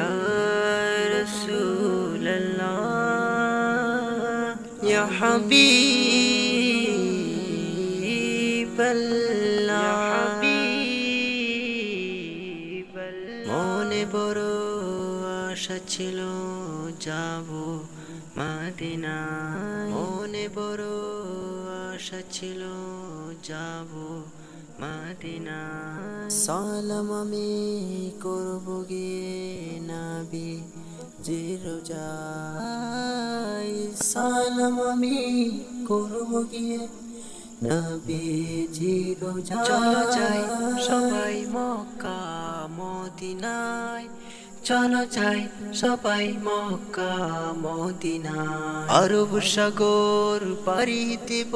ইয়া রাসূলুল্লাহ ইয়া হাবিবাল্লাহ মনে বড় আশা ছিল যাব মদিনায় মনে বড় আশা ছিল যাব মদিনায় সালাম আমি করব গিয়ে নবী রোজায় সালাম আমি করব গিয়ে নবীজি রোজায় চলো যাই সবাই মক্কা মদিনায় চলো যাই সবাই মক্কা মদিনায় আরব সাগর পাড়ি দেব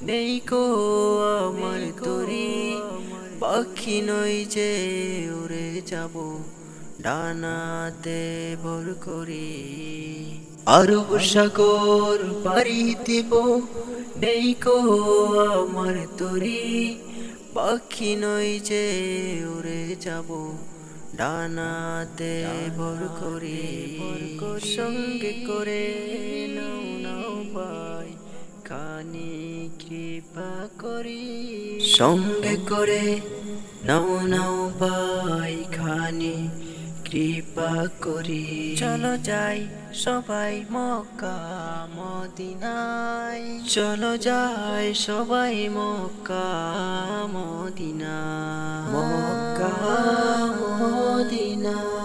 নেই কো আমার তরি পাখি নই যে উড়ে যাব ডানাতে ভর করি আরব সাগর পাড়ি দেব নেই কো আমার তরি পাখি নই যে উড়ে যাব ডানাতে ভর করি সঙ্গে করে নাও নাও ভাই খানি কৃপা করি সঙ্গে করে নাও নাও ভাই খানি কৃপা করি চলো যাই সবাই মক্কা মদিনায় চলো যাই সবাই মক্কা মদিনায় মক্কা মদিনায়